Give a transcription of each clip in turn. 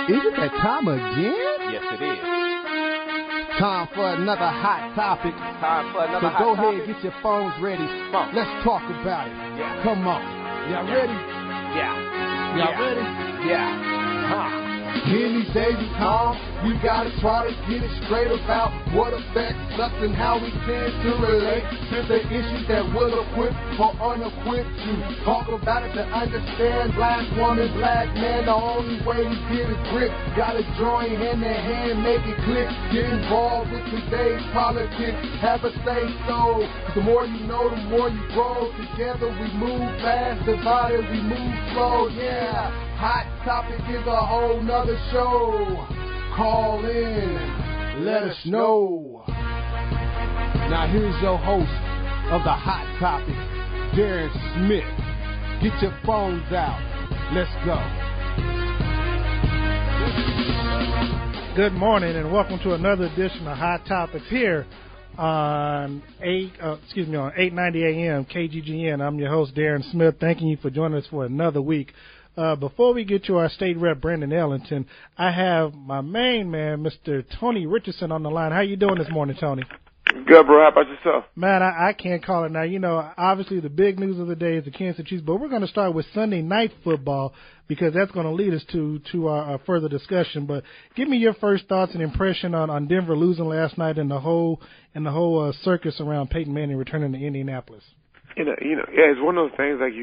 Is it that time again? Yes, it is. Time for another hot topic. So go ahead, get your phones ready. Let's talk about it. Yeah. Come on. Y'all ready? Yeah. Y'all ready? Yeah. In these days and times, we gotta try to get it straight about what affects us and how we tend to relate to the issues that will equip or unequipped to talk about it, to understand black woman, black man. The only way we get a grip, gotta join hand in hand, make it click, get involved with today's politics, have a say so. The more you know, the more you grow. Together we move fast, divided we move slow. Yeah, hot topic is a whole nother show. Call in, let us know. Now here's your host of the Hot Topic, Darren Smith. Get your phones out. Let's go. Good morning and welcome to another edition of Hot Topics here on 890 AM KGGN. I'm your host Darren Smith. Thanking you for joining us for another week. Before we get to our state rep, Brandon Ellington, I have my main man, Mr. Tony Richardson, on the line. How you doing this morning, Tony? Good, bro. How about yourself? Man, I can't call it now. You know, obviously the big news of the day is the Kansas City Chiefs, but we're going to start with Sunday night football because that's going to lead us to our further discussion. But give me your first thoughts and impression on Denver losing last night and the whole circus around Peyton Manning returning to Indianapolis. Yeah, it's one of those things like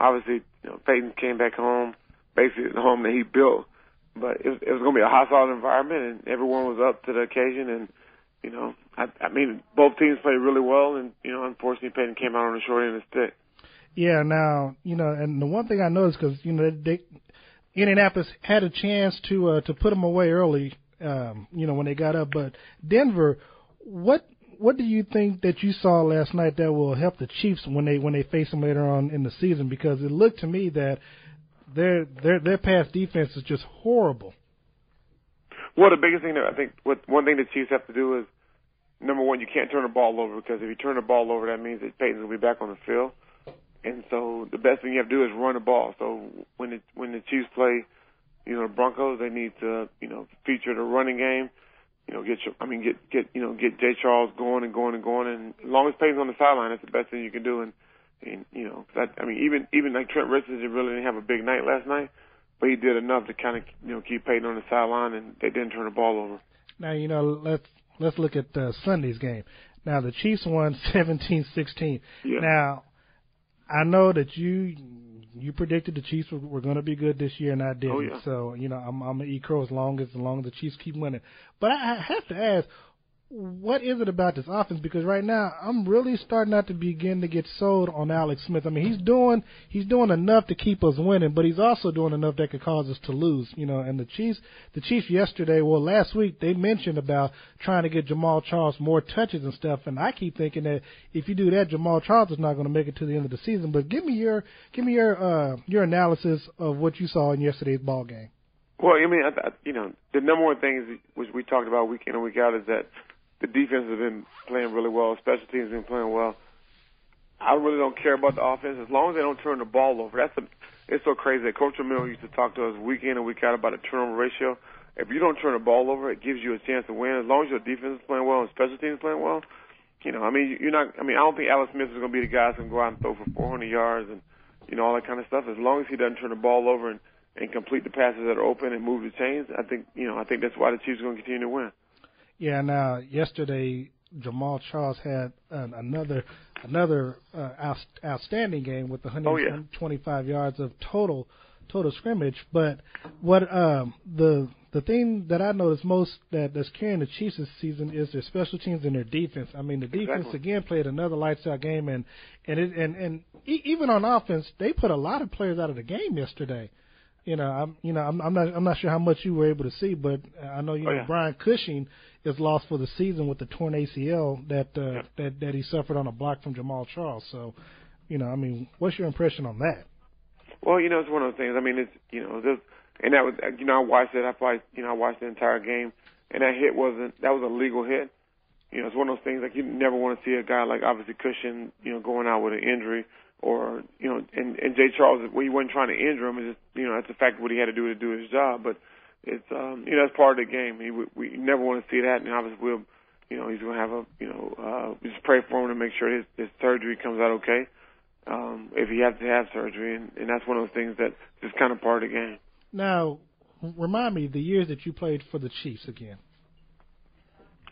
obviously, Peyton came back home, basically the home that he built, but it was going to be a hostile environment, and everyone was up to the occasion, and I mean, both teams played really well, and unfortunately, Peyton came out on the short end of the stick. Yeah, now and the one thing I noticed because Indianapolis had a chance to put them away early, when they got up, but Denver, What do you think that you saw last night that will help the Chiefs when they face them later on in the season? Because it looked to me that their pass defense is just horrible. Well, the biggest thing that I think, one thing the Chiefs have to do is, number one, you can't turn the ball over, because if you turn the ball over, that means that Peyton's going to be back on the field. And so the best thing you have to do is run the ball. So when the Chiefs play, the Broncos, they need to feature the running game. Get Jay Charles going. And as long as Peyton's on the sideline, that's the best thing you can do. And even like Trent Richardson really didn't have a big night last night, but he did enough to kind of keep Peyton on the sideline, and they didn't turn the ball over. Now let's look at Sunday's game. Now the Chiefs won 17-16. Yeah. Now I know that you predicted the Chiefs were going to be good this year, and I didn't. Oh, yeah. So I'm gonna eat crow as long as the Chiefs keep winning. But I have to ask, what is it about this offense? Because right now I'm really starting not to begin to get sold on Alex Smith. I mean, he's doing enough to keep us winning, but he's also doing enough that could cause us to lose. And the Chiefs last week they mentioned about trying to get Jamal Charles more touches and stuff, and I keep thinking that if you do that, Jamal Charles is not going to make it to the end of the season. But give me your analysis of what you saw in yesterday's ball game. Well, the number one thing is, which we talked about week in and week out, is that the defense has been playing really well. Special teams have been playing well. I really don't care about the offense as long as they don't turn the ball over. It's so crazy that Coach Emil used to talk to us week in and week out about a turnover ratio. If you don't turn the ball over, it gives you a chance to win. As long as your defense is playing well and special teams playing well, I don't think Alex Smith is going to be the guy that's going to go out and throw for 400 yards and all that kind of stuff. As long as he doesn't turn the ball over and complete the passes that are open and move the chains, I think that's why the Chiefs are going to continue to win. Yeah, now yesterday Jamal Charles had another outstanding game with 125 yards of total scrimmage. But what the thing that I noticed most that's carrying the Chiefs this season is their special teams and their defense. I mean, the defense again played another lights out game, and even on offense they put a lot of players out of the game yesterday. I'm not sure how much you were able to see, but I know Brian Cushing is lost for the season with the torn ACL that he suffered on a block from Jamal Charles. So, what's your impression on that? Well, it's one of those things. I mean, and that was, I watched it. I watched the entire game, and that was a legal hit. It's one of those things like you never want to see a guy like obviously Cushing, going out with an injury. Or, and Jay Charles, he wasn't trying to injure him. It's just, that's the fact of what he had to do his job. But it's that's part of the game. We never want to see that, and obviously he's going to have we just pray for him to make sure his surgery comes out okay. If he has to have surgery, and that's one of those things that is kind of part of the game. Now, remind me the years that you played for the Chiefs again.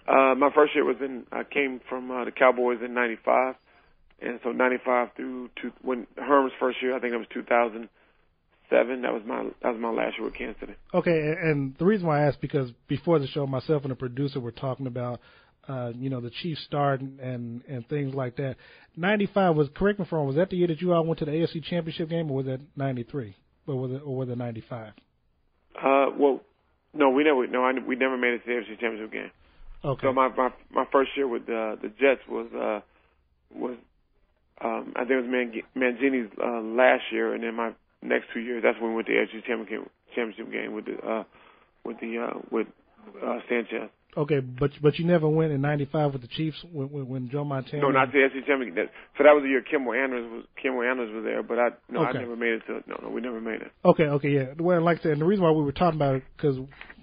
My first year I came from the Cowboys in '95, and so '95 through when Herm's first year, I think it was 2007. That was my last year with Kansas City. Okay, and the reason why I asked because before the show, myself and the producer were talking about the Chiefs start and things like that. '95 was, correct me if I'm wrong, was that the year that you all went to the AFC Championship game, or was that '93, or was it '95? Well, no, we never made it to the AFC Championship game. Okay. So my first year with the Jets was I think it was Mangini's last year, and then my next 2 years, that's when we went to the AFC Championship game with Sanchez. Okay, but you never went in '95 with the Chiefs when Joe Montana. No, not the AFC Championship. So that was the year Kimball Anders was there, but I never made it to. No, we never made it. Okay, yeah. Well, like I said, and the reason why we were talking about it because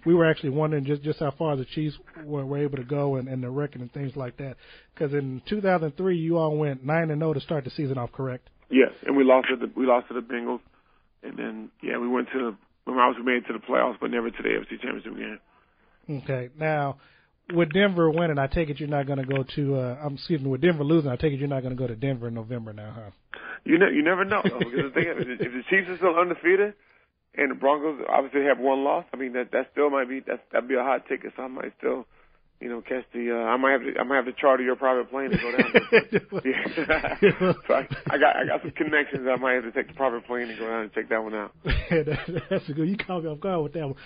we were actually wondering just how far the Chiefs were able to go and the record and things like that. Because in 2003, you all went 9-0 to start the season off, correct? Yes, and we lost to the Bengals, and then we went to we made it to the playoffs, but never to the AFC Championship game. Okay. Now, with Denver winning, I take it you're not going to go to. With Denver losing, I take it you're not going to go to Denver in November now, huh? You never know, though, because the thing is, if the Chiefs are still undefeated and the Broncos obviously have one loss, I mean that still might be that'd be a hot ticket. So I might still, catch the. I might have to charter your private plane to go down there. So I got some connections. I might have to take the private plane and go down and check that one out. That's a good. You caught me off guard with that one.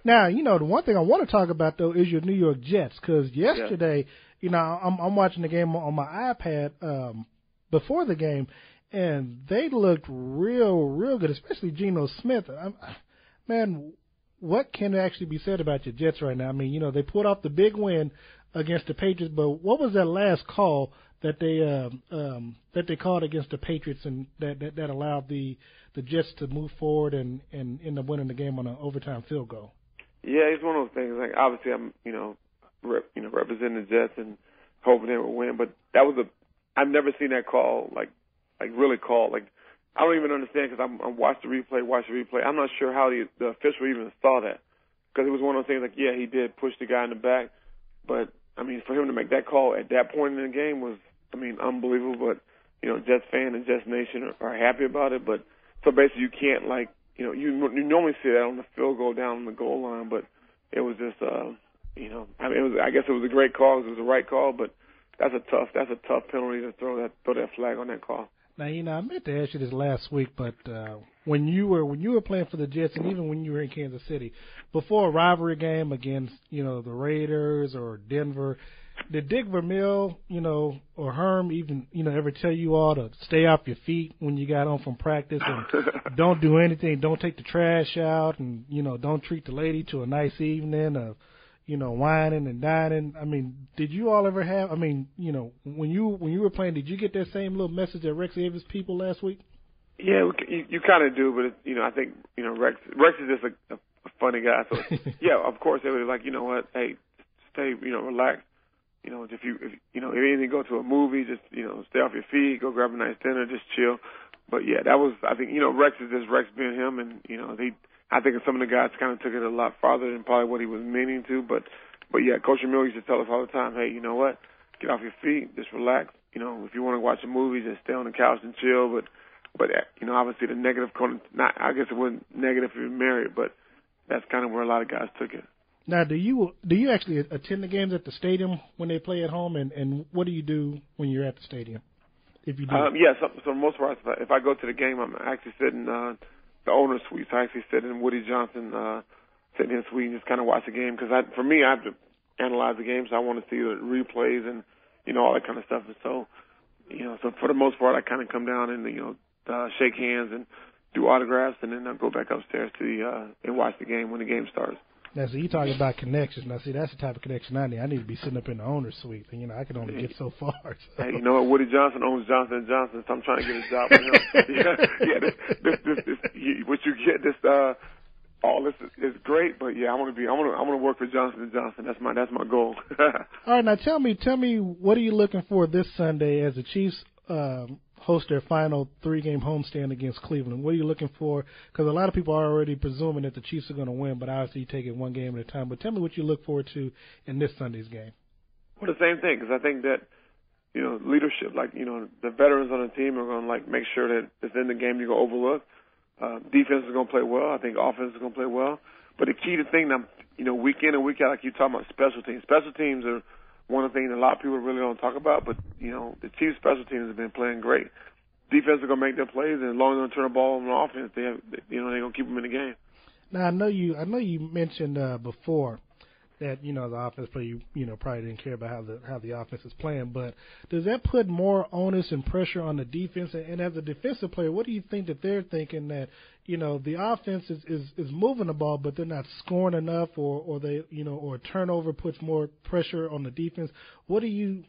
Now, the one thing I want to talk about though is your New York Jets, because yesterday, I'm watching the game on my iPad before the game, and they looked real good, especially Geno Smith. Man, what can actually be said about your Jets right now? I mean, they pulled off the big win against the Patriots, but what was that last call that they called against the Patriots and that allowed the Jets to move forward and end up winning the game on an overtime field goal? Yeah, it's one of those things. Like obviously, I'm representing the Jets and hoping they will win, but I've never seen that call like really called. Like I don't even understand because I watched the replay. I'm not sure how the official even saw that, because it was one of those things like, yeah, he did push the guy in the back, but I mean, for him to make that call at that point in the game was, unbelievable. But Jets fan and Jets Nation are happy about it. But so basically, you can't you normally see that on the field goal down on the goal line, but it was just I guess it was a great call. It was the right call, but that's a tough penalty to throw that flag on that call. Now, I meant to ask you this last week, but when you were playing for the Jets, and even when you were in Kansas City, before a rivalry game against the Raiders or Denver, did Dick Vermeil, or Herm even ever tell you all to stay off your feet when you got home from practice and don't do anything, don't take the trash out, and don't treat the lady to a nice evening of whining and dining? I mean, did you all ever have? I mean, when you were playing, did you get that same little message that Rex gave his people last week? Yeah, you kind of do, but I think Rex is just a funny guy. So yeah, of course they were like, hey, stay, relax. If anything, go to a movie, just stay off your feet, go grab a nice dinner, just chill. But yeah, that was, I think Rex is just Rex being him, and I think some of the guys kind of took it a lot farther than probably what he was meaning to. But yeah, Coach Emil used to tell us all the time, hey, you know what? Get off your feet, just relax. If you want to watch a movie, just stay on the couch and chill. But obviously the negative, I guess it wasn't negative if you're married, but that's kind of where a lot of guys took it. Now, do you actually attend the games at the stadium when they play at home, and what do you do when you're at the stadium, if you do? Yeah, so most part, if I go to the game, I'm actually sitting the owner's suite. So I actually sit in Woody Johnson, sitting in his suite and just kind of watch the game. Because for me, I have to analyze the game, so I want to see the replays and all that kind of stuff. And so, so for the most part, I kind of come down and shake hands and do autographs, and then I'll go back upstairs to and watch the game when the game starts. Now, so you talking about connections. Now, see, that's the type of connection I need. I need to be sitting up in the owner's suite. And, I can only get so far. So. Hey, Woody Johnson owns Johnson & Johnson, so I'm trying to get a job with him. What you get, all this is great, but yeah, I want to work for Johnson & Johnson. That's my goal. All right, now tell me, what are you looking for this Sunday as the Chiefs host their final 3-game homestand against Cleveland? What are you looking for? Because a lot of people are already presuming that the Chiefs are going to win, but obviously you take it one game at a time. But tell me what you look forward to in this Sunday's game. Well, the same thing, because I think that, leadership, the veterans on the team are going to, make sure that if in the game you go overlook. Defense is going to play well. I think offense is going to play well. But the key to thing, week in and week out, like you're talking about special teams. Special teams are one of the things that a lot of people really don't talk about, but, the Chiefs' special teams have been playing great. Defense is going to make their plays, and as long as they don't turn the ball on offense, they're going to keep them in the game. Now, I know you mentioned before that, the offense play, probably didn't care about how the offense is playing, but does that put more onus and pressure on the defense? And as a defensive player, what do you think that they're thinking that, the offense is moving the ball, but they're not scoring enough, or they, or a turnover puts more pressure on the defense? What do you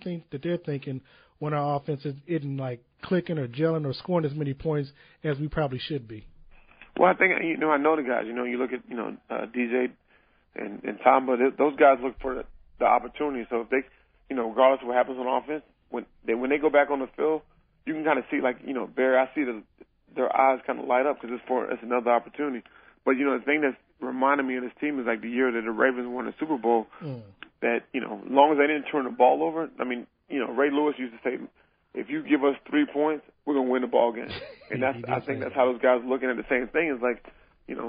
think that they're thinking when our offense isn't clicking or gelling or scoring as many points as we probably should be? Well, I think, I know the guys. You look at, DJ and Tom, but those guys look for the opportunity. So if they, regardless of what happens on offense, when they go back on the field, you can kind of see, Barry, I see their eyes kind of light up because it's another opportunity. But, the thing that's reminded me of this team is the year that the Ravens won the Super Bowl, that, as long as they didn't turn the ball over, Ray Lewis used to say, if you give us 3 points, we're going to win the ball game. And I think that's how those guys are looking at the same thing. It's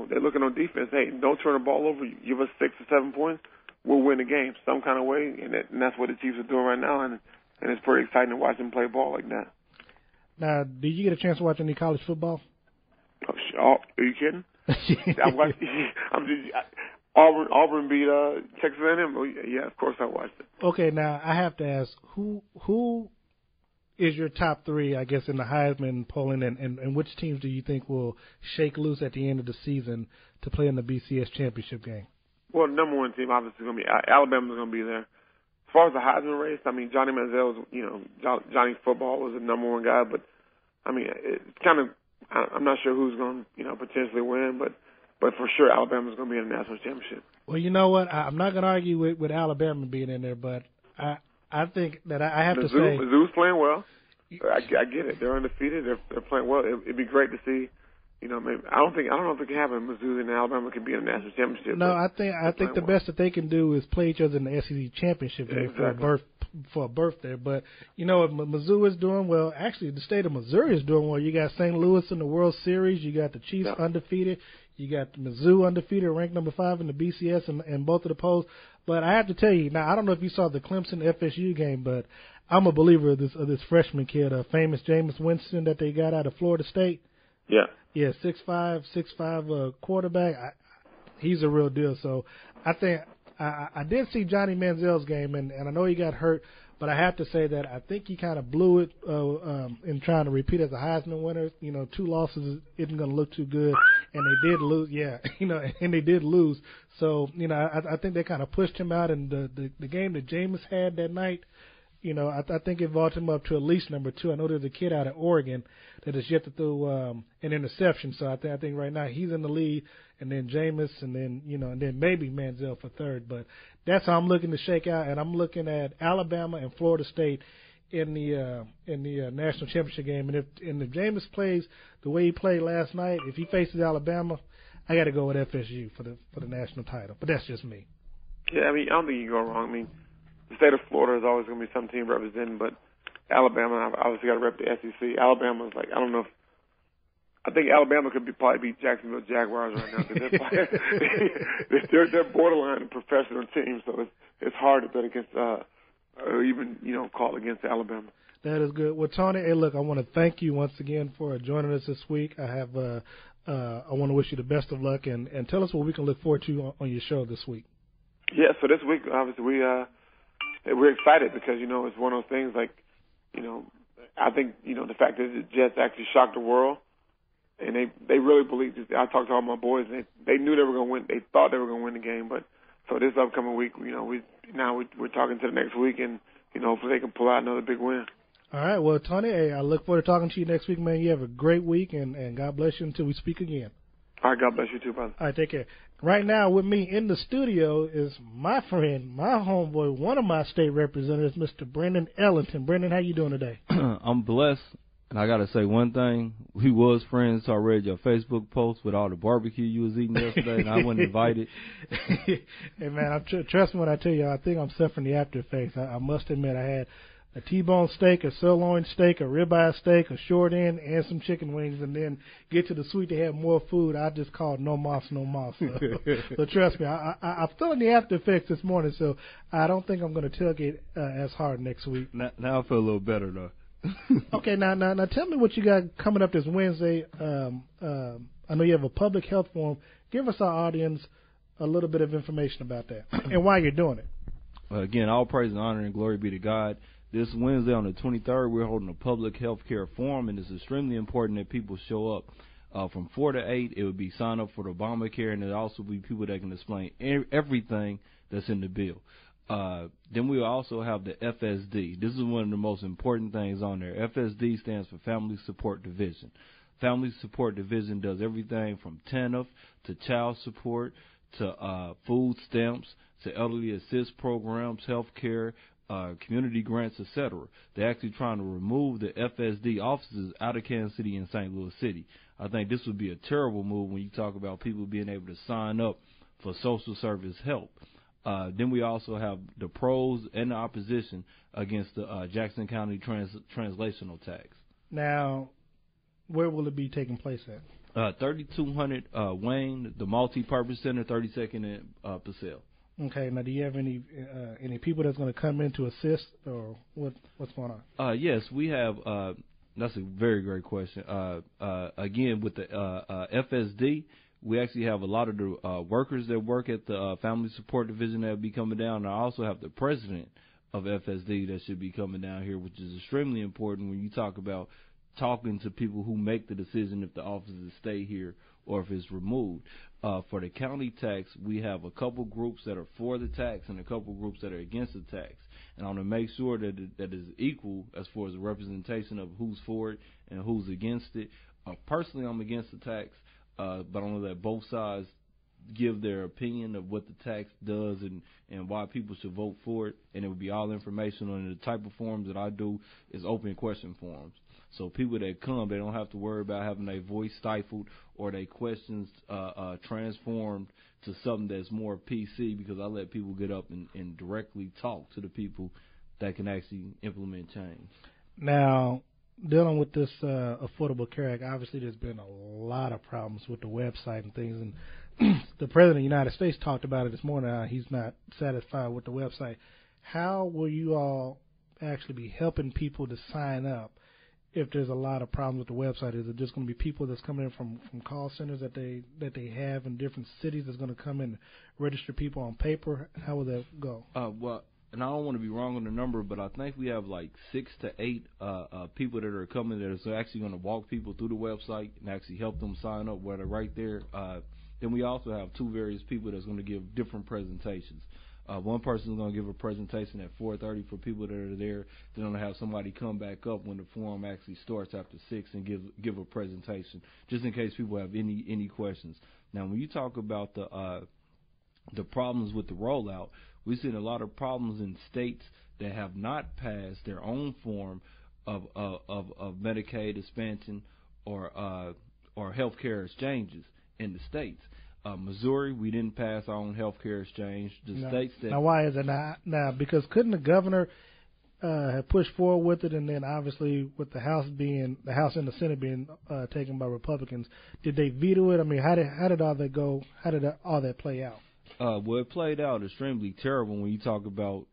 they're looking on defense. Hey, don't turn the ball over. You give us 6 or 7 points, we'll win the game some kind of way. And that's what the Chiefs are doing right now. And it's pretty exciting to watch them play ball like that. Now, did you get a chance to watch any college football? Oh, are you kidding? Auburn beat Texas A&M. Oh, yeah, of course I watched it. Okay, now I have to ask, who is your top 3, I guess, in the Heisman polling, and which teams do you think will shake loose at the end of the season to play in the BCS championship game? Well, the number one team obviously is going to be Alabama's going to be there. As far as the Heisman race, Johnny Manziel, Johnny Football was the number one guy, but it's kind of, I'm not sure who's going to, potentially win, but for sure Alabama's going to be in the national championship. Well, you know what? I'm not going to argue with Alabama being in there, but I think that I have to say Mizzou's playing well. I get it. They're undefeated. They're playing well. It'd be great to see. Maybe I don't know if it can happen. Mizzou and Alabama can be in the national championship. No, I think the best that they can do is play each other in the SEC championship game for a berth there. But Mizzou is doing well. Actually, the state of Missouri is doing well. You got St. Louis in the World Series. You got the Chiefs undefeated. You got Mizzou undefeated, ranked number 5 in the BCS and both of the polls. But I have to tell you, now I don't know if you saw the Clemson FSU game, but I'm a believer of this freshman kid, famous Jameis Winston that they got out of Florida State. Yeah. Yeah, 6'5" quarterback. He's a real deal. So I think I did see Johnny Manziel's game, and I know he got hurt, but I have to say that I think he kind of blew it in trying to repeat as a Heisman winner. 2 losses isn't going to look too good, and they did lose. Yeah, and they did lose. So I think they kind of pushed him out, and the game that Jameis had that night, I think it vaulted him up to at least number 2. I know there's a kid out of Oregon that has yet to throw an interception. So I think right now he's in the lead, and then Jameis, and then maybe Manziel for third. But that's how I'm looking to shake out, and I'm looking at Alabama and Florida State in the national championship game. And if Jameis plays the way he played last night, if he faces Alabama, I got to go with FSU for the national title. But that's just me. Yeah, I don't think you can go wrong. The state of Florida is always going to be some team representing, but Alabama, I've obviously got to rep the SEC. Alabama's I don't know I think Alabama could probably beat Jacksonville Jaguars right now because they're borderline professional teams, so it's hard to bet against or even call against Alabama. That is good. Well, Tony, hey, look, I want to thank you once again for joining us this week. I want to wish you the best of luck, and tell us what we can look forward to on your show this week. Yeah, so this week, obviously, we're excited because, it's one of those things I think, the fact that the Jets actually shocked the world, and they really believed it. I talked to all my boys, and they knew they were going to win. They thought they were going to win the game, but so this upcoming week, we're talking to the next week, and, hopefully they can pull out another big win. All right. Well, Tony, hey, I look forward to talking to you next week, man. You have a great week, and God bless you until we speak again. All right, God bless you too, brother. All right, take care. Right now with me in the studio is my friend, my homeboy, one of my state representatives, Mr. Brendan Ellington. Brendan, how you doing today? I'm blessed, and I got to say one thing. We was friends, so I read your Facebook post with all the barbecue you was eating yesterday, and I wasn't invited. Hey, man, trust me when I tell you, I think I'm suffering the after effects. I must admit I had a T-bone steak, a sirloin steak, a ribeye steak, a short end, and some chicken wings, and then get to the suite to have more food. I just called no moss, no moss. So trust me, I'm feeling the after effects this morning, so I don't think I'm going to tailgate as hard next week. Now I feel a little better, though. Okay, now tell me what you got coming up this Wednesday. I know you have a public health forum. Give us, our audience, a little bit of information about that and why you're doing it. Again, all praise and honor and glory be to God. This Wednesday on the 23rd, we're holding a public health care forum, and it's extremely important that people show up. From 4 to 8, it would be sign up for the Obamacare, and there'll also be people that can explain everything that's in the bill. Then we'll also have the FSD. This is one of the most important things on there. FSD stands for Family Support Division. Family Support Division does everything from TANF to child support to food stamps to elderly assist programs, health care, community grants, etc. They're actually trying to remove the FSD offices out of Kansas City and St. Louis City. I think this would be a terrible move when you talk about people being able to sign up for social service help. Then we also have the pros and the opposition against the Jackson County translational tax. Now, where will it be taking place at? 3200 Wayne, the Multi-Purpose Center, 32nd and Purcell. Okay. Now, do you have any people that's going to come in to assist, or what's going on? Yes, we have. That's a very great question. Again, with the FSD, we actually have a lot of the workers that work at the Family Support Division that will be coming down. And I also have the president of FSD that should be coming down here, which is extremely important when you talk about talking to people who make the decision if the offices stay here or if it's removed. For the county tax, we have a couple groups that are for the tax and a couple groups that are against the tax. And I want to make sure that that is equal as far as the representation of who's for it and who's against it. Personally, I'm against the tax, but I want to let both sides give their opinion of what the tax does and why people should vote for it. And it would be all information on the type of forums that I do is open question forums. So people that come, they don't have to worry about having their voice stifled or their questions transformed to something that's more PC, because I let people get up and directly talk to the people that can actually implement change. Now, dealing with this Affordable Care Act, obviously there's been a lot of problems with the website and things, and the President of the United States talked about it this morning. He's not satisfied with the website. How will you all actually be helping people to sign up if there's a lot of problems with the website? Is it just going to be people that's coming in from call centers that they have in different cities that's going to come in and register people on paper? How will that go? Well, and I don't want to be wrong on the number, but I think we have like 6 to 8 people that are coming that are actually going to walk people through the website and actually help them sign up where they're right there. Then we also have 2 various people that's going to give different presentations. One person is going to give a presentation at 4:30 for people that are there. They're going to have somebody come back up when the forum actually starts after 6 and give a presentation, just in case people have any questions. Now, when you talk about the problems with the rollout, we've seen a lot of problems in states that have not passed their own form of Medicaid expansion or health care exchanges in the states. Missouri, we didn't pass our own health care exchange. States that... Now, why is it not? Now, because couldn't the governor have pushed forward with it, and then obviously with the House and the Senate being taken by Republicans, did they veto it? I mean, how did all that go? How did all that play out? Well, it played out extremely terrible when you talk about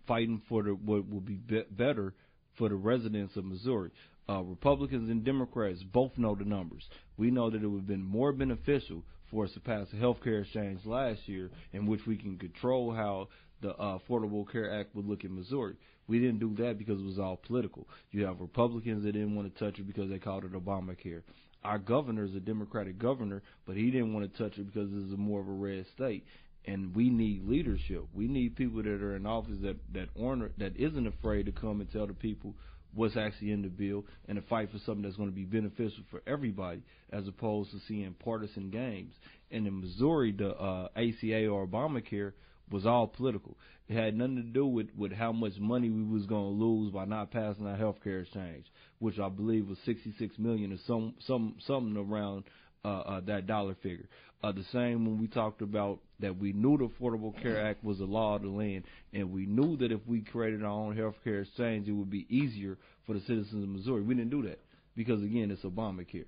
fighting for what will be better for the residents of Missouri. Republicans and Democrats both know the numbers. We know that it would have been more beneficial for us to pass a health care exchange last year, in which we can control how the Affordable Care Act would look in Missouri. We didn't do that because it was all political. You have Republicans that didn't want to touch it because they called it Obamacare. Our governor is a Democratic governor, but he didn't want to touch it because this is more of a red state. And we need leadership. We need people that are in office that isn't afraid to come and tell the people what's actually in the bill and to fight for something that's going to be beneficial for everybody, as opposed to seeing partisan games. And in Missouri, the ACA or Obamacare was all political. It had nothing to do with how much money we was going to lose by not passing our health care exchange, which I believe was $66 million or something around that dollar figure. The same when we talked about that we knew the Affordable Care Act was a law of the land, and we knew that if we created our own health care exchange, it would be easier for the citizens of Missouri. We didn't do that because, again, it's Obamacare.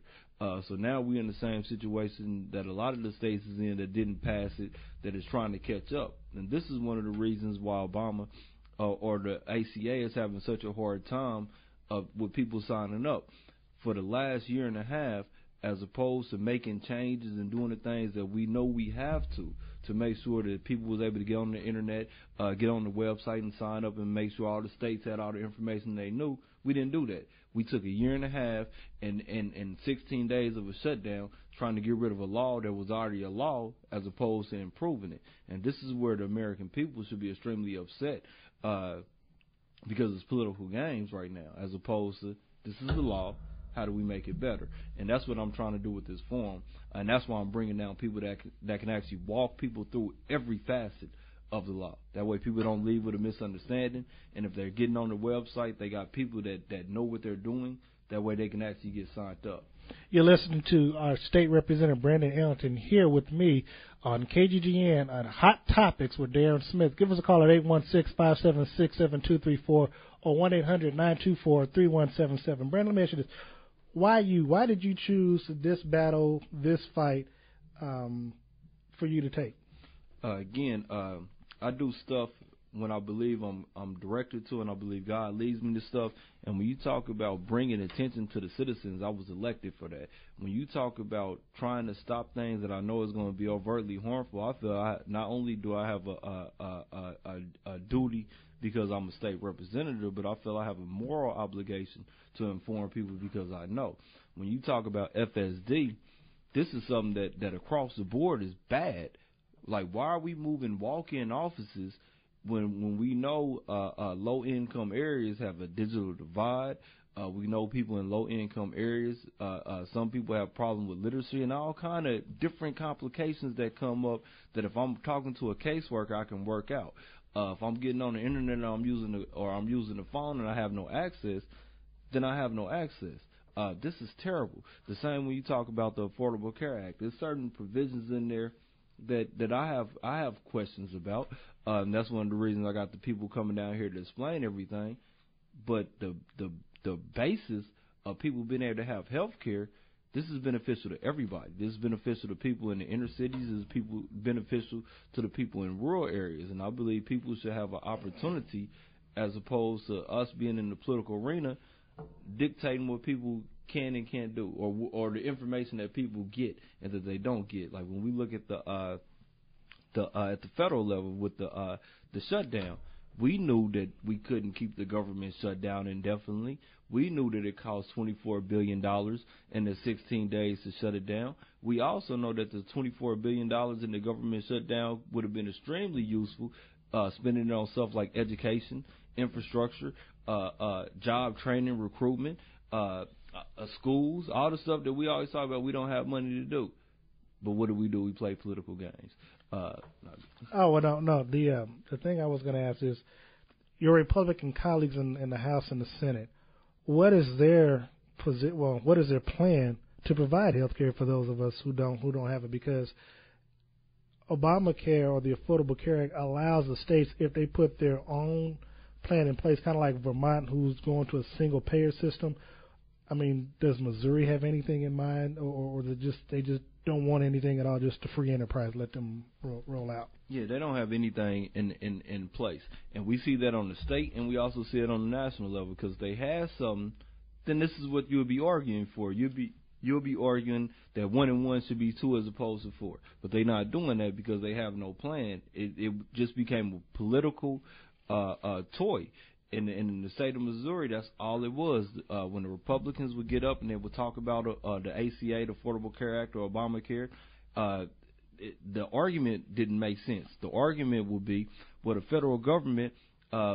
So now we're in the same situation that a lot of the states is in that didn't pass it, that is trying to catch up. And this is one of the reasons why Obama or the ACA is having such a hard time with people signing up. For the last year and a half, as opposed to making changes and doing the things that we know we have to make sure that people was able to get on the internet, get on the website and sign up and make sure all the states had all the information they knew, we didn't do that. We took a year and a half and 16 days of a shutdown trying to get rid of a law that was already a law as opposed to improving it. And this is where the American people should be extremely upset because it's political games right now, as opposed to this is the law. How do we make it better? And that's what I'm trying to do with this forum. And that's why I'm bringing down people that can actually walk people through every facet of the law. That way people don't leave with a misunderstanding. And if they're getting on the website, they got people that know what they're doing. That way they can actually get signed up. You're listening to our State Representative Brandon Ellington here with me on KGGN on Hot Topics with Darren Smith. Give us a call at 816-576-7234 or 1-800-924-3177. Brandon, let me ask you this. Why did you choose this battle, this fight, for you to take? Again, I do stuff when I believe I'm directed to, and I believe God leads me to stuff. And when you talk about bringing attention to the citizens, I was elected for that. When you talk about trying to stop things that I know is going to be overtly harmful, I feel not only do I have a duty because I'm a state representative, but I feel I have a moral obligation to inform people because I know. When you talk about FSD, this is something that across the board is bad. Like, why are we moving walk-in offices when we know low-income areas have a digital divide? We know people in low-income areas, some people have problems with literacy and all kind of different complications that come up that if I'm talking to a caseworker, I can work out. If I'm getting on the internet and I'm using the phone and I have no access, then I have no access. This is terrible. The same when you talk about the Affordable Care Act. There's certain provisions in there that I have questions about, and that's one of the reasons I got the people coming down here to explain everything. But the basis of people being able to have health care, this is beneficial to everybody. This is beneficial to people in the inner cities. This is beneficial to the people in rural areas. And I believe people should have an opportunity, as opposed to us being in the political arena, dictating what people can and can't do, or the information that people get and that they don't get. Like when we look at at the federal level with the shutdown, we knew that we couldn't keep the government shut down indefinitely. We knew that it cost $24 billion in the 16 days to shut it down. We also know that the $24 billion in the government shutdown would have been extremely useful, spending it on stuff like education, infrastructure, job training, recruitment, schools, all the stuff that we always talk about we don't have money to do. But what do? We play political games. No. The thing I was going to ask is, your Republican colleagues in the House and the Senate, what is their what is their plan to provide health care for those of us who don't have it? Because Obamacare or the Affordable Care Act allows the states, if they put their own plan in place, kind of like Vermont, who's going to a single payer system. I mean, does Missouri have anything in mind, or they just don't want anything at all, just a free enterprise, let them roll out? Yeah, they don't have anything in place. And we see that on the state, and we also see it on the national level, because they have something, then this is what you'll be arguing for. You'll be arguing that 1 and 1 should be 2 as opposed to 4. But they're not doing that because they have no plan. It just became a political toy. In the state of Missouri, that's all it was. When the Republicans would get up and they would talk about the ACA, the Affordable Care Act, or Obamacare, the argument didn't make sense. The argument would be, well, the federal government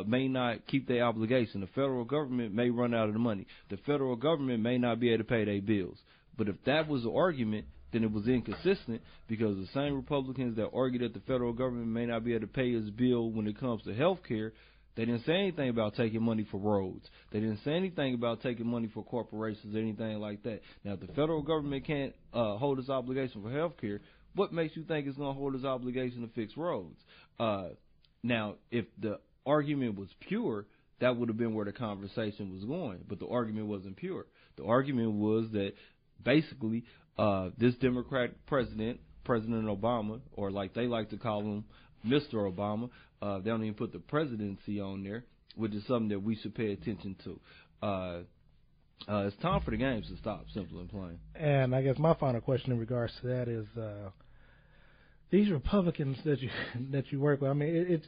may not keep their obligation. The federal government may run out of the money. The federal government may not be able to pay their bills. But if that was the argument, then it was inconsistent, because the same Republicans that argued that the federal government may not be able to pay its bill when it comes to health care, they didn't say anything about taking money for roads. They didn't say anything about taking money for corporations or anything like that. Now, if the federal government can't hold its obligation for health care, what makes you think it's going to hold its obligation to fix roads? Now, if the argument was pure, that would have been where the conversation was going. But the argument wasn't pure. The argument was that basically this Democratic President Obama, or like they like to call him, Mr. Obama, they don't even put the presidency on there, which is something that we should pay attention to. It's time for the games to stop, simple and plain. And I guess my final question in regards to that is, these Republicans that you work with, I mean,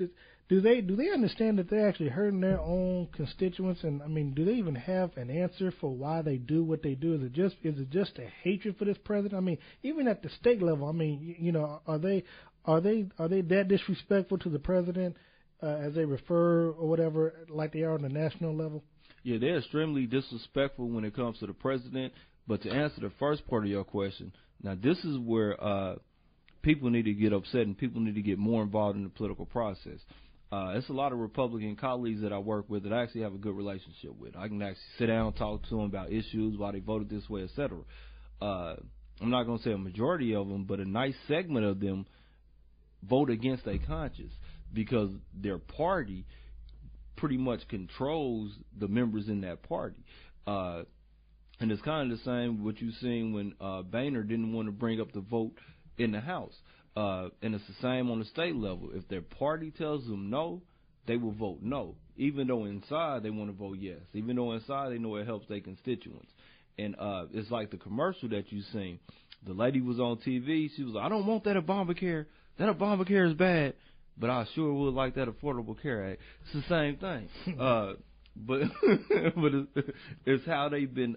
do they understand that they're actually hurting their own constituents? And I mean, do they even have an answer for why they do what they do? Is it just a hatred for this president? I mean, even at the state level, I mean, you know, are they that disrespectful to the president as they refer or whatever, like they are on the national level? Yeah, they're extremely disrespectful when it comes to the president. But to answer the first part of your question, now this is where people need to get upset and people need to get more involved in the political process. It's a lot of Republican colleagues that I work with that I actually have a good relationship with. I can actually sit down and talk to them about issues, why they voted this way, etc. I'm not going to say a majority of them, but a nice segment of them vote against their conscience because their party pretty much controls the members in that party. And it's kind of the same what you've seen when Boehner didn't want to bring up the vote in the House. And it's the same on the state level. If their party tells them no, they will vote no, even though inside they want to vote yes, even though inside they know it helps their constituents. And it's like the commercial that you seen. The lady was on TV. She was like, I don't want that Obamacare. That Obamacare is bad, but I sure would like that Affordable Care Act. It's the same thing. But it's how they've been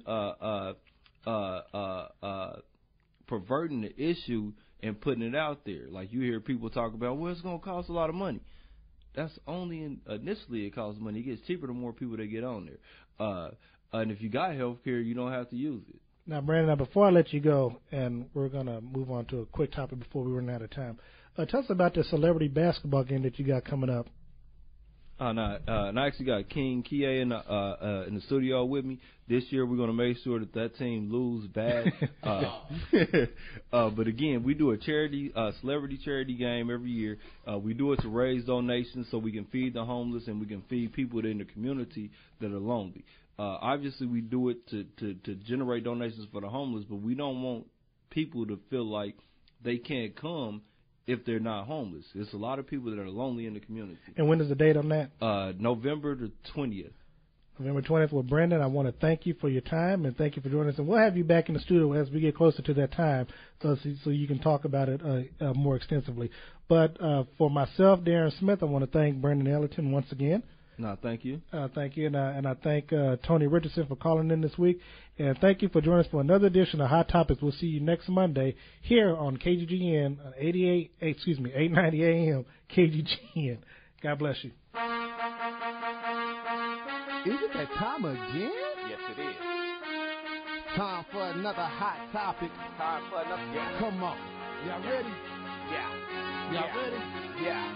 perverting the issue and putting it out there. Like you hear people talk about, well, it's going to cost a lot of money. That's only initially it costs money. It gets cheaper the more people that get on there. And if you got health care, you don't have to use it. Now, Brandon, before I let you go, and we're going to move on to a quick topic before we run out of time, tell us about the celebrity basketball game that you got coming up. And I actually got King Kie in the studio with me. This year we're going to make sure that team lose bad. But again, we do a celebrity charity game every year. We do it to raise donations so we can feed the homeless and we can feed people in the community that are lonely. Obviously, we do it to generate donations for the homeless, but we don't want people to feel like they can't come if they're not homeless. There's a lot of people that are lonely in the community. And when is the date on that? November the 20th. November 20th. Well, Brandon, I want to thank you for your time and thank you for joining us. And we'll have you back in the studio as we get closer to that time so you can talk about it more extensively. But for myself, Darren Smith, I want to thank Brandon Ellington once again. No, thank you. Thank you. And I thank Tony Richardson for calling in this week. And thank you for joining us for another edition of Hot Topics. We'll see you next Monday here on KGGN 890 AM KGGN. God bless you. Is it that time again? Yes, it is. Time for another hot topic. Time for another. Yeah. Come on. Y'all ready? Yeah. Y'all ready? Yeah.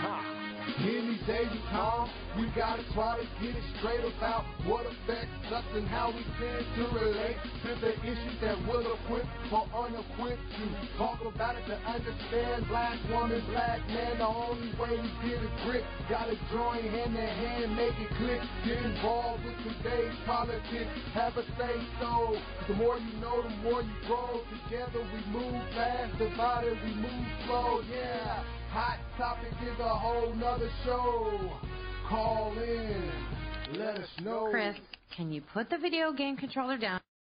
Huh. In these days of time, we gotta try to get it straight about what affects us and how we tend to relate to the issues that we're equipped or unequipped to talk about it, to understand black woman, black man. The only way to get a grip, gotta join hand in hand, make it click, get involved with today's politics, have a say so. The more you know, the more you grow. Together we move fast, divided we move slow. Yeah. Hot Topic is a whole nother show. Call in, let us know. Chris, can you put the video game controller down?